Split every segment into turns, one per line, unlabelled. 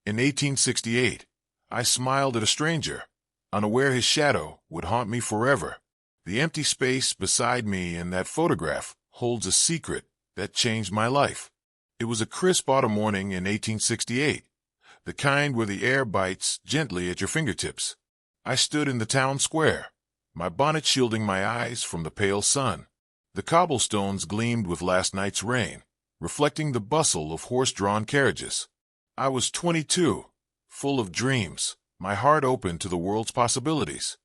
In 1868, I smiled at a stranger, unaware his shadow would haunt me forever. The empty space beside me in that photograph holds a secret that changed my life. It was a crisp autumn morning in 1868, the kind where the air bites gently at your fingertips. I stood in the town square, my bonnet shielding my eyes from the pale sun. The cobblestones gleamed with last night's rain, reflecting the bustle of horse-drawn carriages. I was 22, full of dreams, my heart open to the world's possibilities.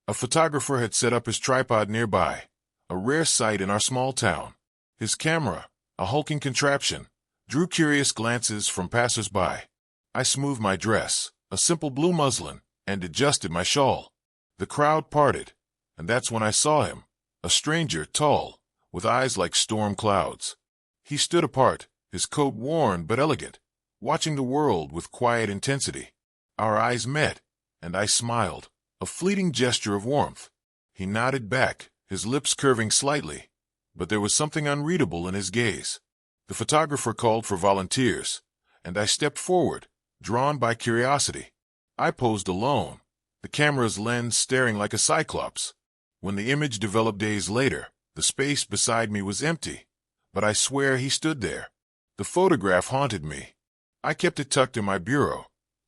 A photographer had set up his tripod nearby, a rare sight in our small town. His camera, a hulking contraption, drew curious glances from passers-by. I smoothed my dress, a simple blue muslin, and adjusted my shawl. The crowd parted, and that's when I saw him, a stranger, tall, with eyes like storm clouds. He stood apart, his coat worn but elegant, watching the world with quiet intensity. Our eyes met, and I smiled, a fleeting gesture of warmth. He nodded back, his lips curving slightly, but there was something unreadable in his gaze. The photographer called for volunteers, and I stepped forward, drawn by curiosity. I posed alone, the camera's lens staring like a cyclops. When the image developed days later, the space beside me was empty, but I swear he stood there. The photograph haunted me. I kept it tucked in my bureau,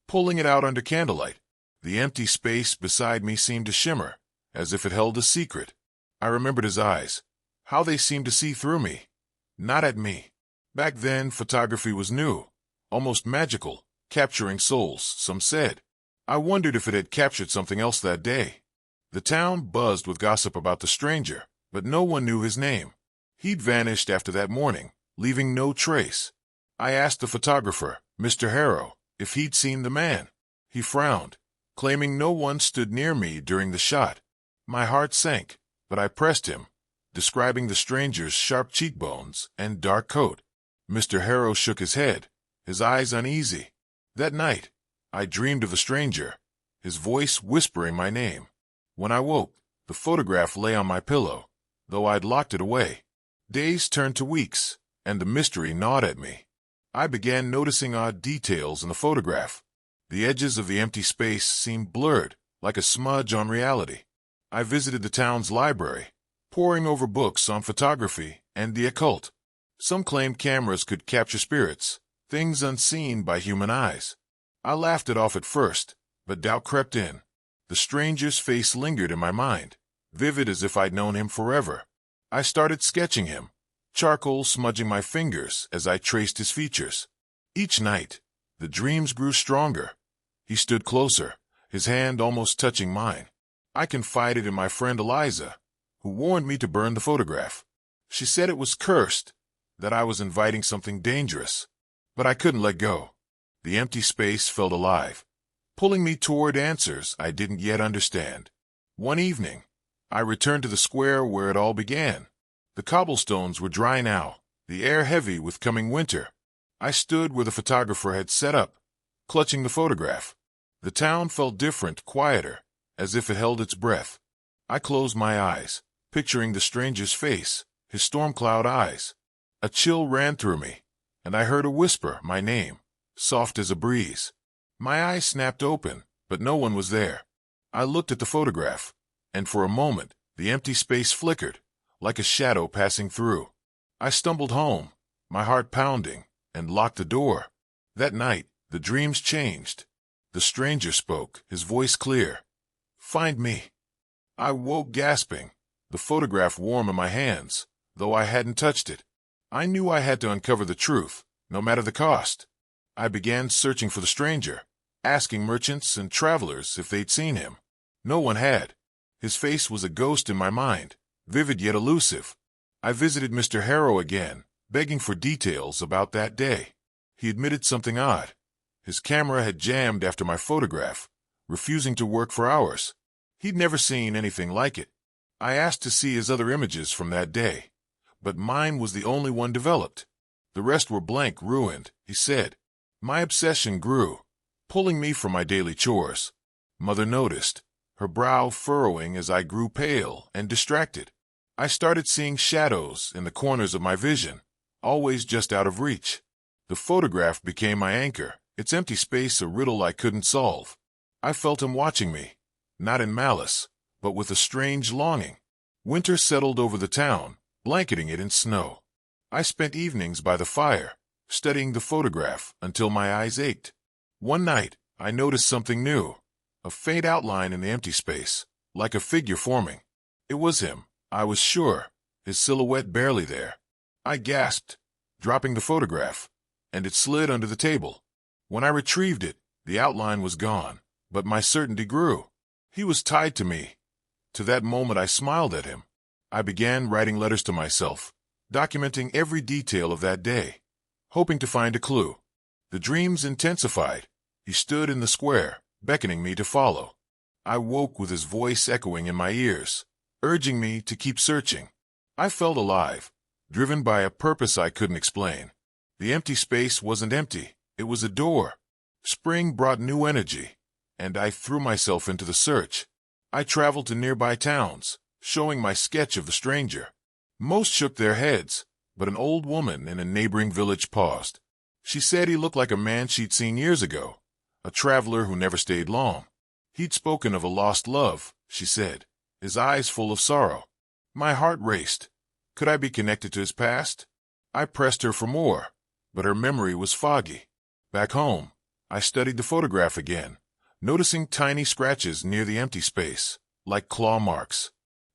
pulling it out under candlelight. The empty space beside me seemed to shimmer, as if it held a secret. I remembered his eyes, how they seemed to see through me, not at me. Back then, photography was new, almost magical, capturing souls, some said. I wondered if it had captured something else that day. The town buzzed with gossip about the stranger, but no one knew his name. He'd vanished after that morning, leaving no trace. I asked the photographer, Mr. Harrow, if he'd seen the man. He frowned, claiming no one stood near me during the shot. My heart sank, but I pressed him, describing the stranger's sharp cheekbones and dark coat. Mr. Harrow shook his head, his eyes uneasy. That night, I dreamed of the stranger, his voice whispering my name. When I woke, the photograph lay on my pillow, though I'd locked it away. Days turned to weeks, and the mystery gnawed at me. I began noticing odd details in the photograph. The edges of the empty space seemed blurred, like a smudge on reality. I visited the town's library, poring over books on photography and the occult. Some claimed cameras could capture spirits, things unseen by human eyes. I laughed it off at first, but doubt crept in. The stranger's face lingered in my mind, vivid as if I'd known him forever. I started sketching him, charcoal smudging my fingers as I traced his features. Each night, the dreams grew stronger. He stood closer, his hand almost touching mine. I confided in my friend Eliza, who warned me to burn the photograph. She said it was cursed, that I was inviting something dangerous. But I couldn't let go. The empty space felt alive, pulling me toward answers I didn't yet understand. One evening, I returned to the square where it all began. The cobblestones were dry now, the air heavy with coming winter. I stood where the photographer had set up, clutching the photograph. The town felt different, quieter, as if it held its breath. I closed my eyes, picturing the stranger's face, his storm cloud eyes. A chill ran through me, and I heard a whisper, my name, soft as a breeze. My eyes snapped open, but no one was there. I looked at the photograph, and for a moment, the empty space flickered, like a shadow passing through. I stumbled home, my heart pounding, and locked the door. That night, the dreams changed. The stranger spoke, his voice clear. "Find me." I woke gasping, the photograph warm in my hands, though I hadn't touched it. I knew I had to uncover the truth, no matter the cost. I began searching for the stranger, asking merchants and travelers if they'd seen him. No one had. His face was a ghost in my mind, vivid yet elusive. I visited Mr. Harrow again, begging for details about that day. He admitted something odd. His camera had jammed after my photograph, refusing to work for hours. He'd never seen anything like it. I asked to see his other images from that day, but mine was the only one developed. The rest were blank, ruined, he said. My obsession grew, pulling me from my daily chores. Mother noticed, her brow furrowing as I grew pale and distracted. I started seeing shadows in the corners of my vision, always just out of reach. The photograph became my anchor, its empty space a riddle I couldn't solve. I felt him watching me, not in malice, but with a strange longing. Winter settled over the town, blanketing it in snow. I spent evenings by the fire, studying the photograph until my eyes ached. One night, I noticed something new, a faint outline in the empty space, like a figure forming. It was him, I was sure, his silhouette barely there. I gasped, dropping the photograph, and it slid under the table. When I retrieved it, the outline was gone, but my certainty grew. He was tied to me. To that moment I smiled at him. I began writing letters to myself, documenting every detail of that day, hoping to find a clue. The dreams intensified. He stood in the square, beckoning me to follow. I woke with his voice echoing in my ears, urging me to keep searching. I felt alive, driven by a purpose I couldn't explain. The empty space wasn't empty, it was a door. Spring brought new energy, and I threw myself into the search. I traveled to nearby towns, showing my sketch of the stranger. Most shook their heads, but an old woman in a neighboring village paused. She said he looked like a man she'd seen years ago, a traveler who never stayed long. He'd spoken of a lost love, she said, his eyes full of sorrow. My heart raced. Could I be connected to his past? I pressed her for more, but her memory was foggy. Back home, I studied the photograph again, noticing tiny scratches near the empty space, like claw marks.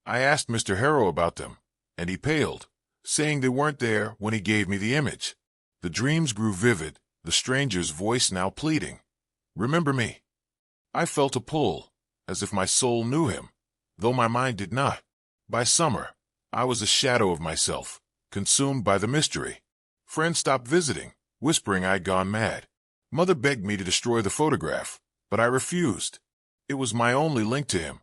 I asked Mr. Harrow about them, and he paled, saying they weren't there when he gave me the image. The dreams grew vivid, the stranger's voice now pleading. Remember me. I felt a pull, as if my soul knew him, though my mind did not. By summer, I was a shadow of myself, consumed by the mystery. Friends stopped visiting, whispering I'd gone mad. Mother begged me to destroy the photograph, but I refused. It was my only link to him.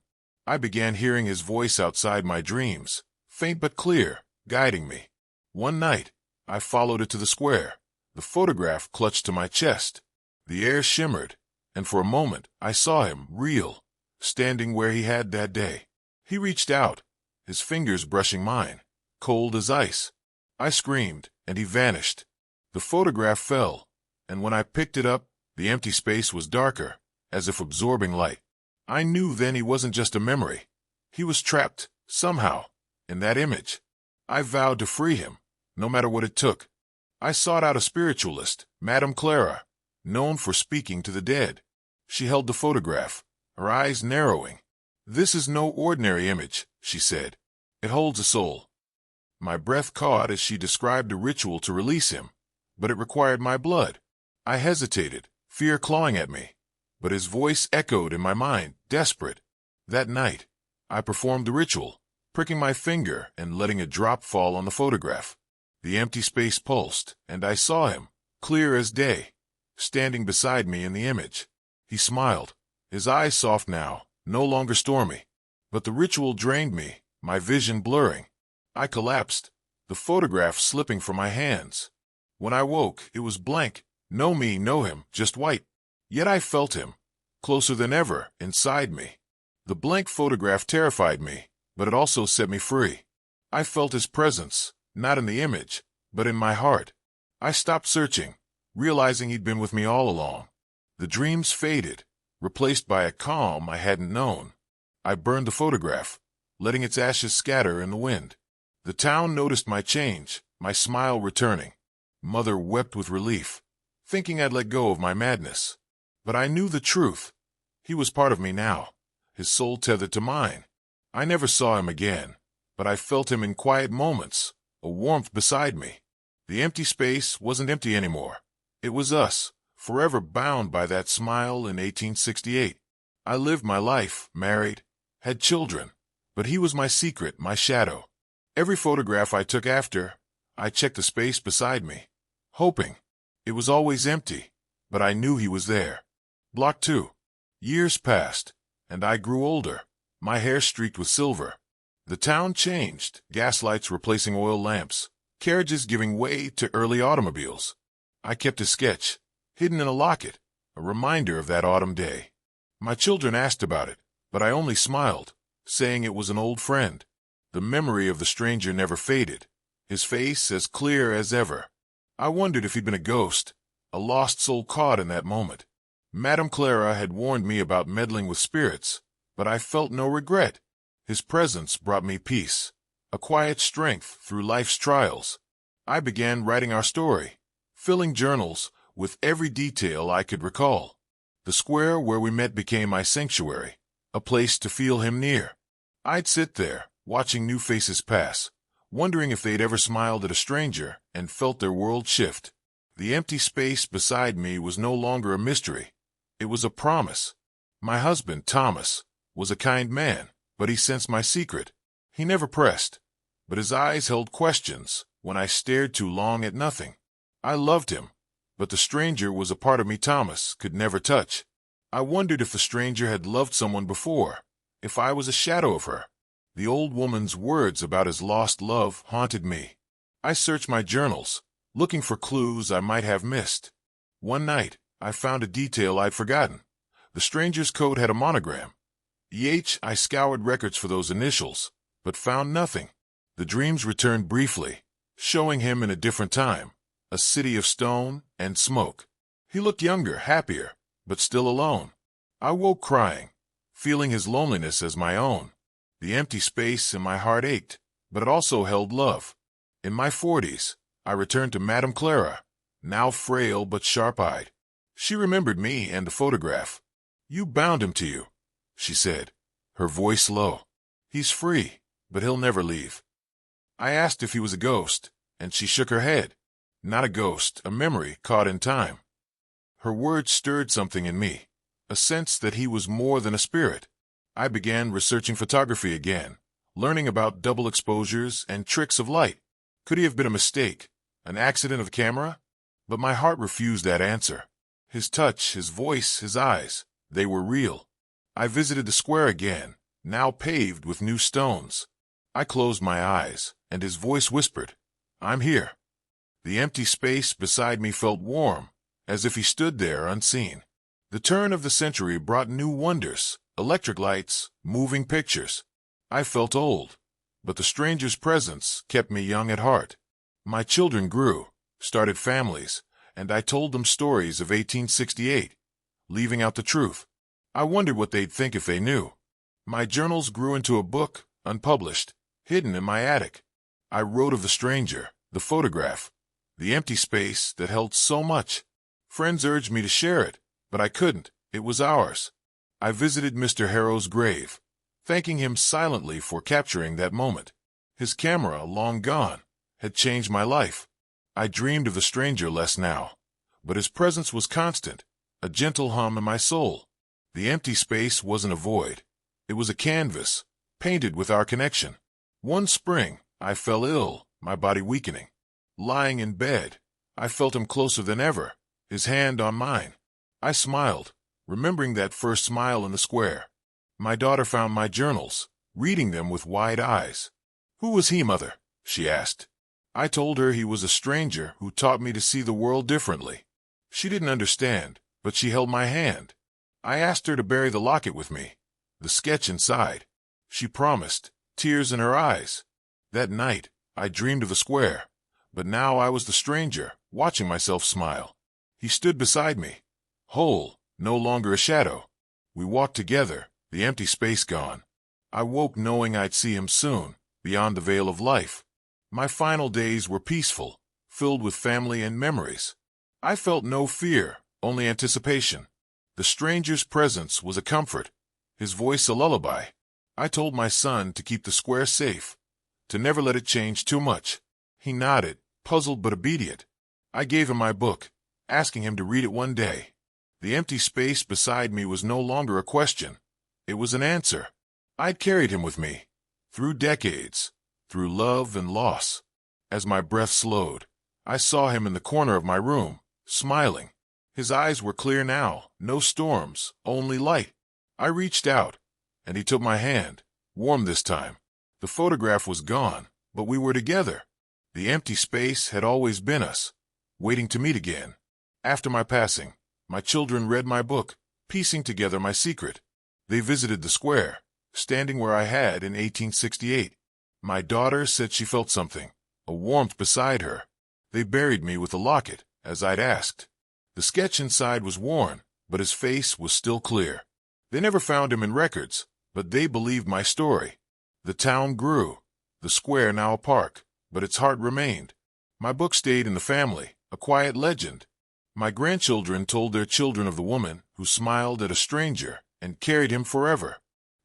I began hearing his voice outside my dreams, faint but clear, guiding me. One night, I followed it to the square. The photograph clutched to my chest. The air shimmered, and for a moment I saw him, real, standing where he had that day. He reached out, his fingers brushing mine, cold as ice. I screamed, and he vanished. The photograph fell, and when I picked it up, the empty space was darker, as if absorbing light. I knew then he wasn't just a memory. He was trapped, somehow, in that image. I vowed to free him, no matter what it took. I sought out a spiritualist, Madame Clara, known for speaking to the dead. She held the photograph, her eyes narrowing. "This is no ordinary image," she said. "It holds a soul." My breath caught as she described a ritual to release him, but it required my blood. I hesitated, fear clawing at me, but his voice echoed in my mind, desperate. That night, I performed the ritual, pricking my finger and letting a drop fall on the photograph. The empty space pulsed, and I saw him, clear as day, standing beside me in the image. He smiled, his eyes soft now, no longer stormy. But the ritual drained me, my vision blurring. I collapsed, the photograph slipping from my hands. When I woke, it was blank. No me, no him, just white. Yet I felt him, closer than ever, inside me. The blank photograph terrified me, but it also set me free. I felt his presence, not in the image, but in my heart. I stopped searching, realizing he'd been with me all along. The dreams faded, replaced by a calm I hadn't known. I burned the photograph, letting its ashes scatter in the wind. The town noticed my change, my smile returning. Mother wept with relief, thinking I'd let go of my madness. But I knew the truth. He was part of me now, his soul tethered to mine. I never saw him again, but I felt him in quiet moments, a warmth beside me. The empty space wasn't empty anymore. It was us, forever bound by that smile in 1868. I lived my life, married, had children, but he was my secret, my shadow. Every photograph I took after, I checked the space beside me, hoping. It was always empty, but I knew he was there. Block 2. Years passed, and I grew older, my hair streaked with silver. The town changed, gaslights replacing oil lamps, carriages giving way to early automobiles. I kept a sketch, hidden in a locket, a reminder of that autumn day. My children asked about it, but I only smiled, saying it was an old friend. The memory of the stranger never faded, his face as clear as ever. I wondered if he'd been a ghost, a lost soul caught in that moment. Madame Clara had warned me about meddling with spirits, but I felt no regret. His presence brought me peace, a quiet strength through life's trials. I began writing our story, filling journals with every detail I could recall. The square where we met became my sanctuary, a place to feel him near. I'd sit there, watching new faces pass, wondering if they'd ever smiled at a stranger and felt their world shift. The empty space beside me was no longer a mystery. It was a promise. My husband, Thomas, was a kind man, but he sensed my secret. He never pressed, but his eyes held questions when I stared too long at nothing. I loved him, but the stranger was a part of me Thomas could never touch. I wondered if the stranger had loved someone before, if I was a shadow of her. The old woman's words about his lost love haunted me. I searched my journals, looking for clues I might have missed. One night, I found a detail I'd forgotten. The stranger's coat had a monogram. I scoured records for those initials, but found nothing. The dreams returned briefly, showing him in a different time, a city of stone and smoke. He looked younger, happier, but still alone. I woke crying, feeling his loneliness as my own. The empty space in my heart ached, but it also held love. In my 40s, I returned to Madame Clara, now frail but sharp-eyed. She remembered me and the photograph. "You bound him to you," she said, her voice low. "He's free, but he'll never leave." I asked if he was a ghost, and she shook her head. "Not a ghost, a memory caught in time." Her words stirred something in me, a sense that he was more than a spirit. I began researching photography again, learning about double exposures and tricks of light. Could he have been a mistake, an accident of the camera? But my heart refused that answer. His touch, his voice, his eyes, they were real. I visited the square again, now paved with new stones. I closed my eyes, and his voice whispered, "I'm here." The empty space beside me felt warm, as if he stood there unseen. The turn of the century brought new wonders, electric lights, moving pictures. I felt old, but the stranger's presence kept me young at heart. My children grew, started families, and I told them stories of 1868, leaving out the truth. I wondered what they'd think if they knew. My journals grew into a book, unpublished, hidden in my attic. I wrote of the stranger, the photograph, the empty space that held so much. Friends urged me to share it, but I couldn't. It was ours. I visited Mr. Harrow's grave, thanking him silently for capturing that moment. His camera, long gone, had changed my life. I dreamed of the stranger less now, but his presence was constant, a gentle hum in my soul. The empty space wasn't a void. It was a canvas, painted with our connection. One spring, I fell ill, my body weakening. Lying in bed, I felt him closer than ever, his hand on mine. I smiled, remembering that first smile in the square. My daughter found my journals, reading them with wide eyes. "Who was he, Mother?" she asked. I told her he was a stranger who taught me to see the world differently. She didn't understand, but she held my hand. I asked her to bury the locket with me, the sketch inside. She promised, tears in her eyes. That night, I dreamed of the square, but now I was the stranger, watching myself smile. He stood beside me, whole, no longer a shadow. We walked together, the empty space gone. I woke knowing I'd see him soon, beyond the veil of life. My final days were peaceful, filled with family and memories. I felt no fear, only anticipation. The stranger's presence was a comfort, his voice a lullaby. I told my son to keep the square safe, to never let it change too much. He nodded, puzzled but obedient. I gave him my book, asking him to read it one day. The empty space beside me was no longer a question. It was an answer. I'd carried him with me, through decades, through love and loss. As my breath slowed, I saw him in the corner of my room, smiling. His eyes were clear now, no storms, only light. I reached out, and he took my hand, warm this time. The photograph was gone, but we were together. The empty space had always been us, waiting to meet again. After my passing, my children read my book, piecing together my secret. They visited the square, standing where I had in 1868. My daughter said she felt something, a warmth beside her. They buried me with the locket, as I'd asked. The sketch inside was worn, but his face was still clear. They never found him in records, but they believed my story. The town grew, the square now a park, but its heart remained. My book stayed in the family, a quiet legend. My grandchildren told their children of the woman who smiled at a stranger and carried him forever.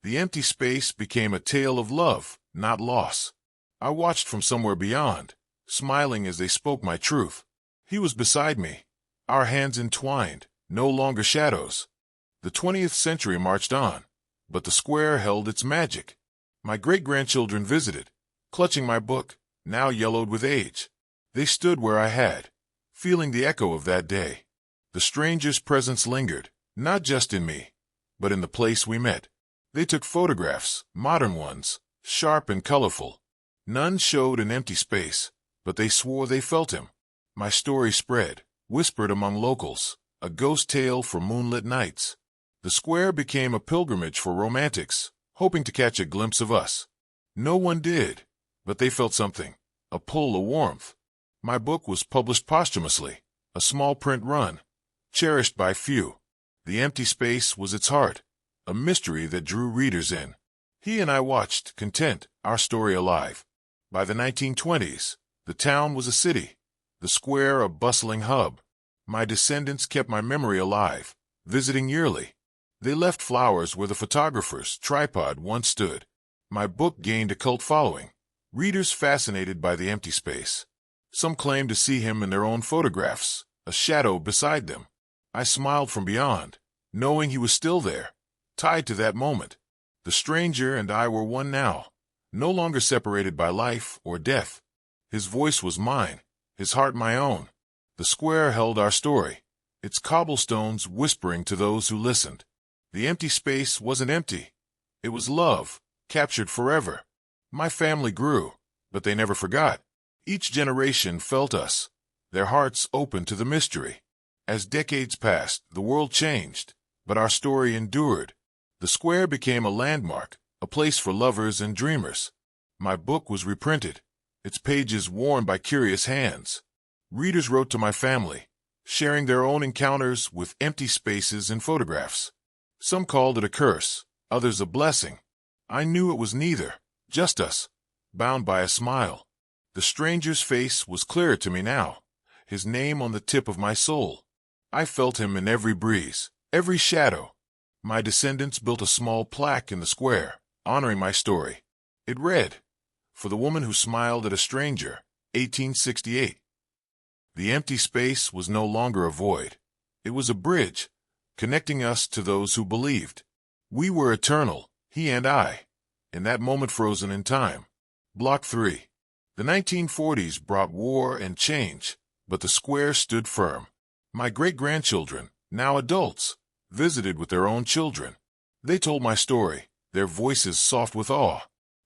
The empty space became a tale of love, not loss. I watched from somewhere beyond, smiling as they spoke my truth. He was beside me, our hands entwined, no longer shadows. The 20th century marched on, but the square held its magic. My great-grandchildren visited, clutching my book, now yellowed with age. They stood where I had, feeling the echo of that day. The stranger's presence lingered, not just in me, but in the place we met. They took photographs, modern ones, sharp and colorful. None showed an empty space, but they swore they felt him. My story spread, whispered among locals, a ghost tale for moonlit nights. The square became a pilgrimage for romantics, hoping to catch a glimpse of us. No one did, but they felt something, a pull, a warmth. My book was published posthumously, a small print run, cherished by few. The empty space was its heart, a mystery that drew readers in. He and I watched, content, our story alive. By the 1920s, the town was a city, the square a bustling hub. My descendants kept my memory alive, visiting yearly. They left flowers where the photographer's tripod once stood. My book gained a cult following, readers fascinated by the empty space. Some claimed to see him in their own photographs, a shadow beside them. I smiled from beyond, knowing he was still there, tied to that moment. The stranger and I were one now, no longer separated by life or death. His voice was mine, his heart my own. The square held our story, its cobblestones whispering to those who listened. The empty space wasn't empty. It was love, captured forever. My family grew, but they never forgot. Each generation felt us, their hearts open to the mystery. As decades passed, the world changed, but our story endured. The square became a landmark, a place for lovers and dreamers. My book was reprinted, its pages worn by curious hands. Readers wrote to my family, sharing their own encounters with empty spaces and photographs. Some called it a curse, others a blessing. I knew it was neither, just us, bound by a smile. The stranger's face was clearer to me now, his name on the tip of my soul. I felt him in every breeze, every shadow. My descendants built a small plaque in the square, honoring my story. It read, "For the woman who smiled at a stranger, 1868. The empty space was no longer a void. It was a bridge, connecting us to those who believed. We were eternal, he and I, in that moment frozen in time. Block 3. The 1940s brought war and change, but the square stood firm. My great-grandchildren, now adults, visited with their own children. They told my story, their voices soft with awe.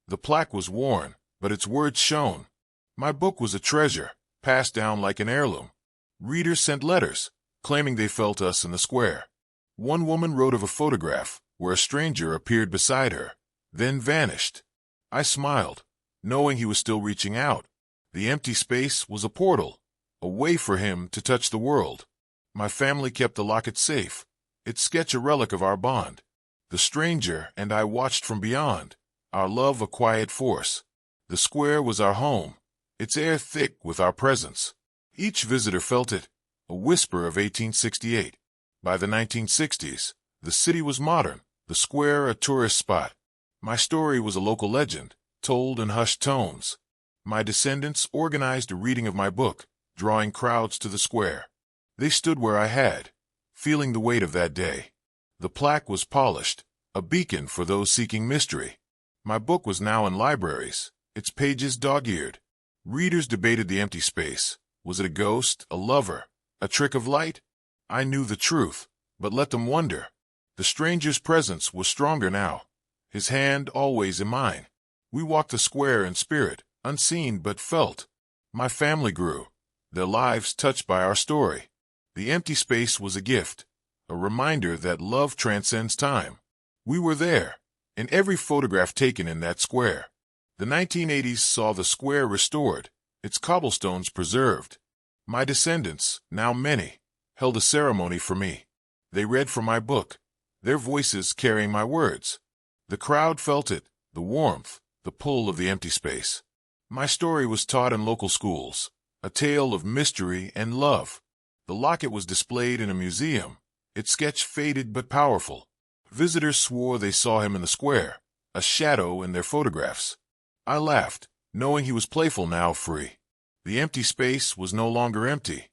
The plaque was worn, but its words shone. My book was a treasure, passed down like an heirloom. Readers sent letters, claiming they felt us in the square. One woman wrote of a photograph where a stranger appeared beside her, then vanished. I smiled, knowing he was still reaching out. The empty space was a portal, a way for him to touch the world. My family kept the locket safe, its sketch a relic of our bond. The stranger and I watched from beyond, our love a quiet force. The square was our home, its air thick with our presence. Each visitor felt it, a whisper of 1868. By the 1960s, the city was modern, the square a tourist spot. My story was a local legend, told in hushed tones. My descendants organized a reading of my book, drawing crowds to the square. They stood where I had, feeling the weight of that day. The plaque was polished, a beacon for those seeking mystery. My book was now in libraries, its pages dog-eared. Readers debated the empty space. Was it a ghost, a lover, a trick of light? I knew the truth, but let them wonder. The stranger's presence was stronger now, his hand always in mine. We walked the square in spirit, unseen but felt. My family grew, their lives touched by our story. The empty space was a gift, a reminder that love transcends time. We were there, in every photograph taken in that square. The 1980s saw the square restored, its cobblestones preserved. My descendants, now many, held a ceremony for me. They read from my book, their voices carrying my words. The crowd felt it, the warmth, the pull of the empty space. My story was taught in local schools, a tale of mystery and love. The locket was displayed in a museum, its sketch faded but powerful. Visitors swore they saw him in the square, a shadow in their photographs. I laughed, knowing he was playful now, free. The empty space was no longer empty.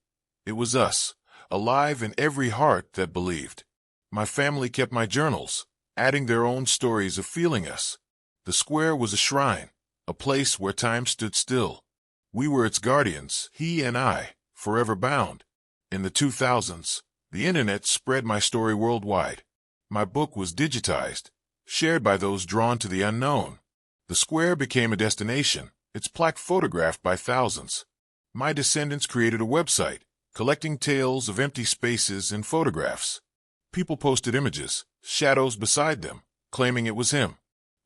It was us, alive in every heart that believed. My family kept my journals, adding their own stories of feeling us. The square was a shrine, a place where time stood still. We were its guardians, he and I, forever bound. In the 2000s, the internet spread my story worldwide. My book was digitized, shared by those drawn to the unknown. The square became a destination, its plaque photographed by thousands. My descendants created a website, collecting tales of empty spaces and photographs. People posted images, shadows beside them, claiming it was him.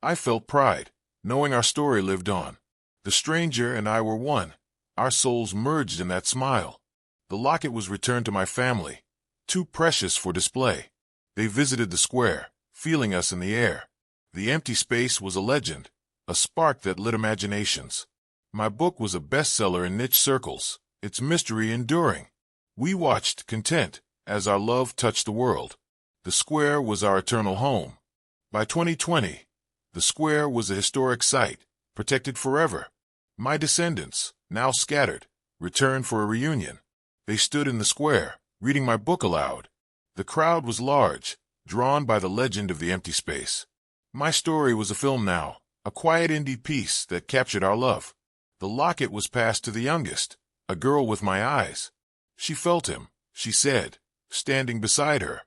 I felt pride, knowing our story lived on. The stranger and I were one. Our souls merged in that smile. The locket was returned to my family, too precious for display. They visited the square, feeling us in the air. The empty space was a legend, a spark that lit imaginations. My book was a bestseller in niche circles, its mystery enduring. We watched, content, as our love touched the world. The square was our eternal home. By 2020, the square was a historic site, protected forever. My descendants, now scattered, returned for a reunion. They stood in the square, reading my book aloud. The crowd was large, drawn by the legend of the empty space. My story was a film now, a quiet indie piece that captured our love. The locket was passed to the youngest, a girl with my eyes. She felt him, she said, standing beside her.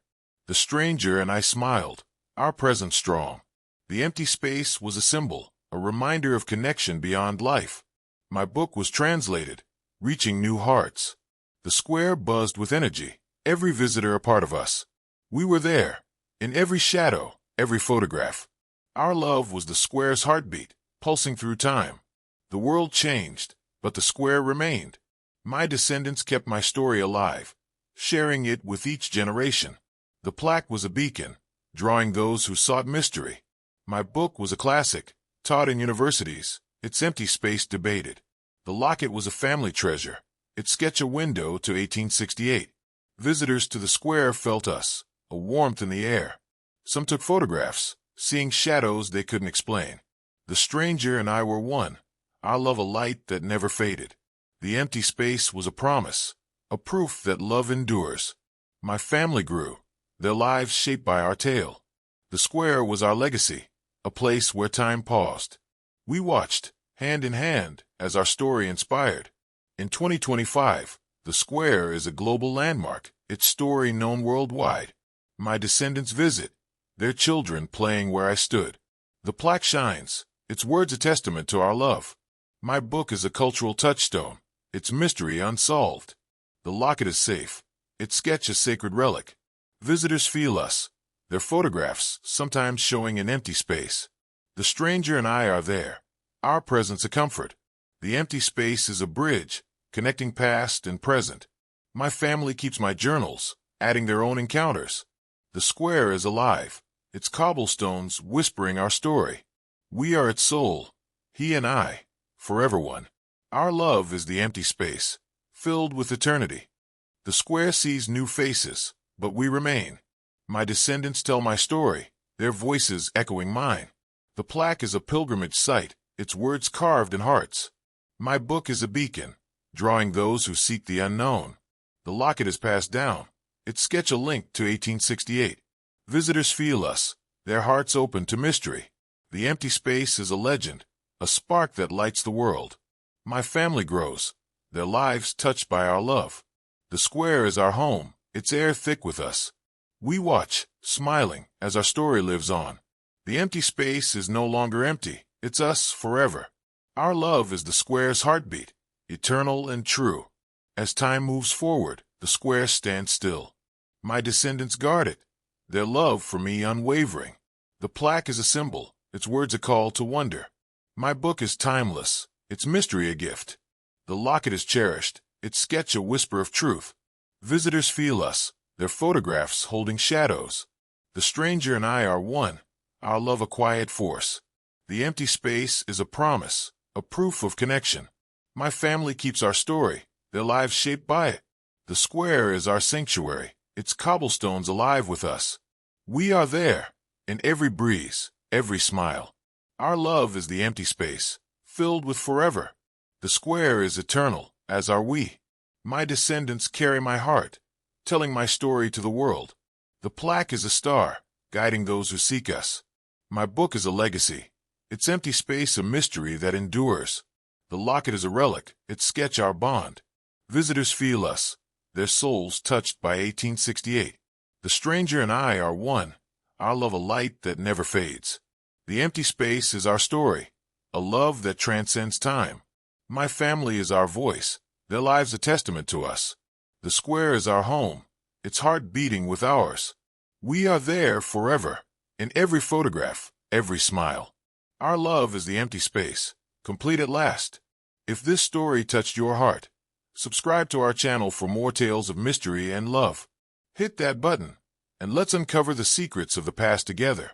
The stranger and I smiled, our presence strong. The empty space was a symbol, a reminder of connection beyond life. My book was translated, reaching new hearts. The square buzzed with energy, every visitor a part of us. We were there, in every shadow, every photograph. Our love was the square's heartbeat, pulsing through time. The world changed, but the square remained. My descendants kept my story alive, sharing it with each generation. The plaque was a beacon, drawing those who sought mystery. My book was a classic, taught in universities, its empty space debated. The locket was a family treasure, its sketch a window to 1868. Visitors to the square felt us, a warmth in the air. Some took photographs, seeing shadows they couldn't explain. The stranger and I were one, our love a light that never faded. The empty space was a promise, a proof that love endures. My family grew, their lives shaped by our tale. The square was our legacy, a place where time paused. We watched, hand in hand, as our story inspired. In 2025, the square is a global landmark, its story known worldwide. My descendants visit, their children playing where I stood. The plaque shines, its words a testament to our love. My book is a cultural touchstone, its mystery unsolved. The locket is safe, its sketch a sacred relic. Visitors feel us, their photographs sometimes showing an empty space. The stranger and I are there, our presence a comfort. The empty space is a bridge, connecting past and present. My family keeps my journals, adding their own encounters. The square is alive, its cobblestones whispering our story. We are its soul, he and I, forever one. Our love is the empty space, filled with eternity. The square sees new faces, but we remain. My descendants tell my story, their voices echoing mine. The plaque is a pilgrimage site, its words carved in hearts. My book is a beacon, drawing those who seek the unknown. The locket is passed down, its sketch a link to 1868. Visitors feel us, their hearts open to mystery. The empty space is a legend, a spark that lights the world. My family grows, their lives touched by our love. The square is our home, its air thick with us. We watch, smiling, as our story lives on. The empty space is no longer empty, it's us forever. Our love is the square's heartbeat, eternal and true. As time moves forward, the square stands still. My descendants guard it, their love for me unwavering. The plaque is a symbol, its words a call to wonder. My book is timeless, its mystery a gift. The locket is cherished, its sketch a whisper of truth. Visitors feel us, their photographs holding shadows. The stranger and I are one, our love a quiet force. The empty space is a promise, a proof of connection. My family keeps our story, their lives shaped by it. The square is our sanctuary, its cobblestones alive with us. We are there, in every breeze, every smile. Our love is the empty space, filled with forever. The square is eternal, as are we. My descendants carry my heart, telling my story to the world. The plaque is a star, guiding those who seek us. My book is a legacy, its empty space a mystery that endures. The locket is a relic, its sketch our bond. Visitors feel us, their souls touched by 1868. The stranger and I are one, our love a light that never fades. The empty space is our story, a love that transcends time. My family is our voice, their lives a testament to us. The square is our home, its heart beating with ours. We are there forever, in every photograph, every smile. Our love is the empty space, complete at last. If this story touched your heart, subscribe to our channel for more tales of mystery and love. Hit that button, and let's uncover the secrets of the past together.